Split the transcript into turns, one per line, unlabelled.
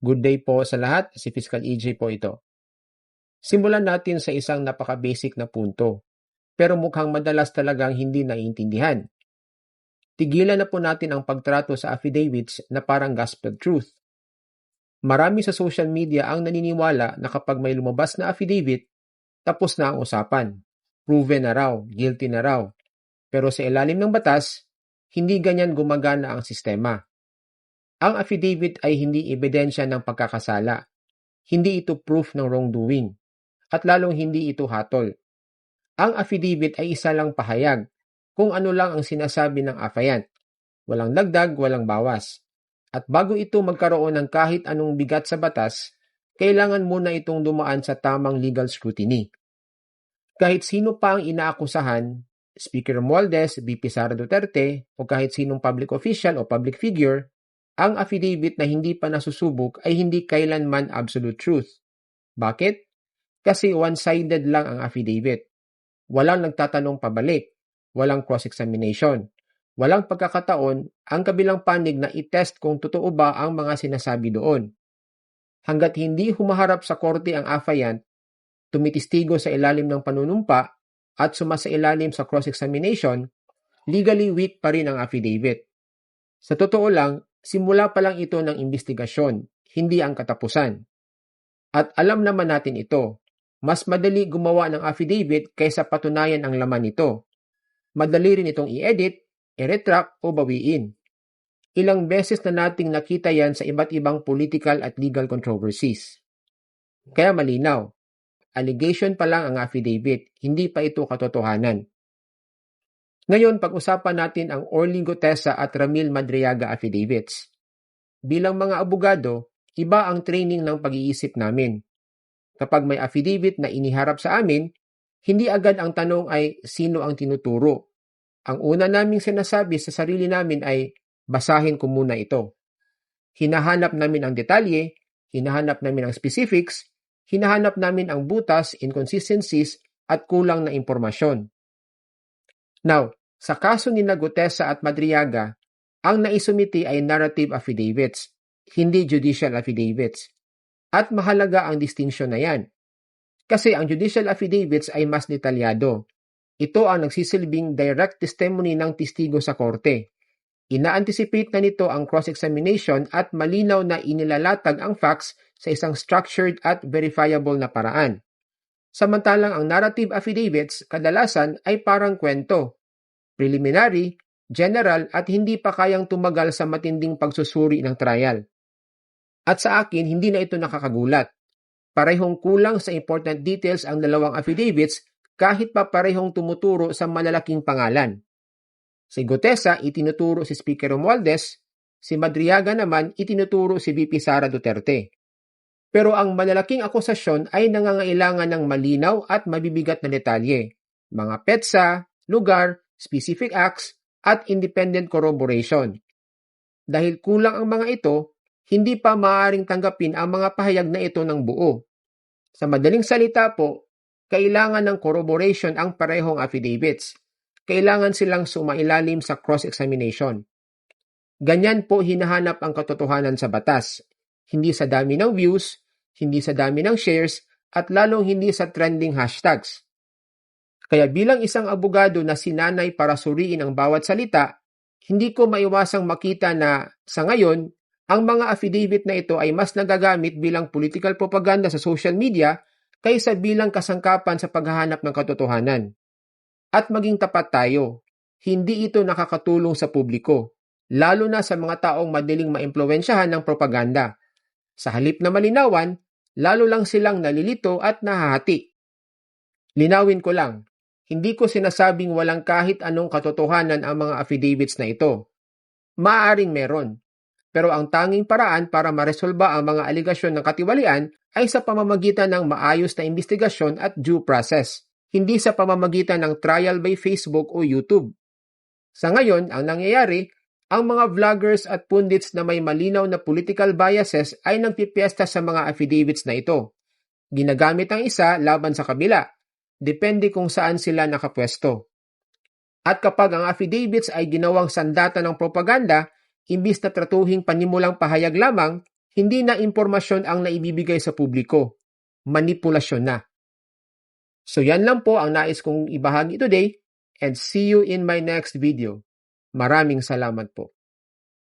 Good day po sa lahat, si Fiscal EJ po ito. Simulan natin sa isang napaka-basic na punto, pero mukhang madalas talagang hindi naiintindihan. Tigilan na po natin ang pagtrato sa affidavits na parang gospel truth. Marami sa social media ang naniniwala na kapag may lumabas na affidavit, tapos na ang usapan. Proven na raw, guilty na raw. Pero sa ilalim ng batas, hindi ganyan gumagana ang sistema. Ang affidavit ay hindi ebidensya ng pagkakasala. Hindi ito proof ng wrongdoing. At lalong hindi ito hatol. Ang affidavit ay isa lang pahayag kung ano lang ang sinasabi ng affiant. Walang dagdag, walang bawas. At bago ito magkaroon ng kahit anong bigat sa batas, kailangan muna itong dumaan sa tamang legal scrutiny. Kahit sino pa ang inaakusahan, Speaker Romualdez, VP Sara Duterte, o kahit sinong public official o public figure, ang affidavit na hindi pa nasusubok ay hindi kailanman absolute truth. Bakit? Kasi one-sided lang ang affidavit. Walang nagtatanong pabalik, walang cross-examination, walang pagkakataon ang kabilang panig na itest kung totoo ba ang mga sinasabi doon. Hanggat hindi humaharap sa korte ang affiant, tumitistigo sa ilalim ng panunumpa at sumasailalim sa cross-examination, legally weak pa rin ang affidavit. Sa totoo lang, simula pa lang ito ng investigasyon, hindi ang katapusan. At alam naman natin ito, mas madali gumawa ng affidavit kaysa patunayan ang laman nito. Madali rin itong i-edit, i-retract o bawiin. Ilang beses na nating nakita yan sa iba't ibang political at legal controversies. Kaya malinaw, allegation pa lang ang affidavit, hindi pa ito katotohanan. Ngayon, pag-usapan natin ang Orly Gutesa at Ramil Madriaga affidavits. Bilang mga abogado, iba ang training ng pag-iisip namin. Kapag may affidavit na iniharap sa amin, hindi agad ang tanong ay sino ang tinuturo. Ang una naming sinasabi sa sarili namin ay basahin ko muna ito. Hinahanap namin ang detalye, hinahanap namin ang specifics, hinahanap namin ang butas, inconsistencies at kulang na impormasyon. Now, sa kaso ni Gutesa at Madriaga, ang naisumiti ay narrative affidavits, hindi judicial affidavits. At mahalaga ang distinction na yan. Kasi ang judicial affidavits ay mas detalyado. Ito ang nagsisilbing direct testimony ng testigo sa korte. Ina-anticipate na nito ang cross-examination at malinaw na inilalatag ang facts sa isang structured at verifiable na paraan. Samantalang ang narrative affidavits kadalasan ay parang kwento, preliminary, general at hindi pa kayang tumagal sa matinding pagsusuri ng trial. At sa akin, hindi na ito nakakagulat. Parehong kulang sa important details ang dalawang affidavits kahit pa parehong tumuturo sa malalaking pangalan. Si Gutesa itinuturo si Speaker Romualdez, si Madriaga naman itinuturo si VP Sara Duterte. Pero ang malalaking akusasyon ay nangangailangan ng malinaw at mabibigat na detalye, mga petsa, lugar, specific acts, at independent corroboration. Dahil kulang ang mga ito, hindi pa maaaring tanggapin ang mga pahayag na ito ng buo. Sa madaling salita po, kailangan ng corroboration ang parehong affidavits. Kailangan silang sumailalim sa cross-examination. Ganyan po hinahanap ang katotohanan sa batas. Hindi sa dami ng views, hindi sa dami ng shares, at lalong hindi sa trending hashtags. Kaya bilang isang abogado na sinanay para suriin ang bawat salita, hindi ko maiwasang makita na sa ngayon, ang mga affidavit na ito ay mas nagagamit bilang political propaganda sa social media kaysa bilang kasangkapan sa paghahanap ng katotohanan. At maging tapat tayo, hindi ito nakakatulong sa publiko, lalo na sa mga taong madaling maimpluwensyahan ng propaganda. Sa halip na malinawan, lalo lang silang nalilito at nahahati. Linawin ko lang, hindi ko sinasabing walang kahit anong katotohanan ang mga affidavits na ito. Maaaring meron. Pero ang tanging paraan para maresolba ang mga aligasyon ng katiwalian ay sa pamamagitan ng maayos na investigasyon at due process, hindi sa pamamagitan ng trial by Facebook o YouTube. Sa ngayon, ang nangyayari, ang mga vloggers at pundits na may malinaw na political biases ay nagpipiesta sa mga affidavits na ito. Ginagamit ang isa laban sa kabila, depende kung saan sila nakapwesto. At kapag ang affidavits ay ginawang sandata ng propaganda, imbis na tratuhing panimulang pahayag lamang, Hindi na impormasyon ang naibibigay sa publiko, manipulasyon na. So yan lang po ang nais kong ibahagi today and see you in my next video. Maraming salamat po.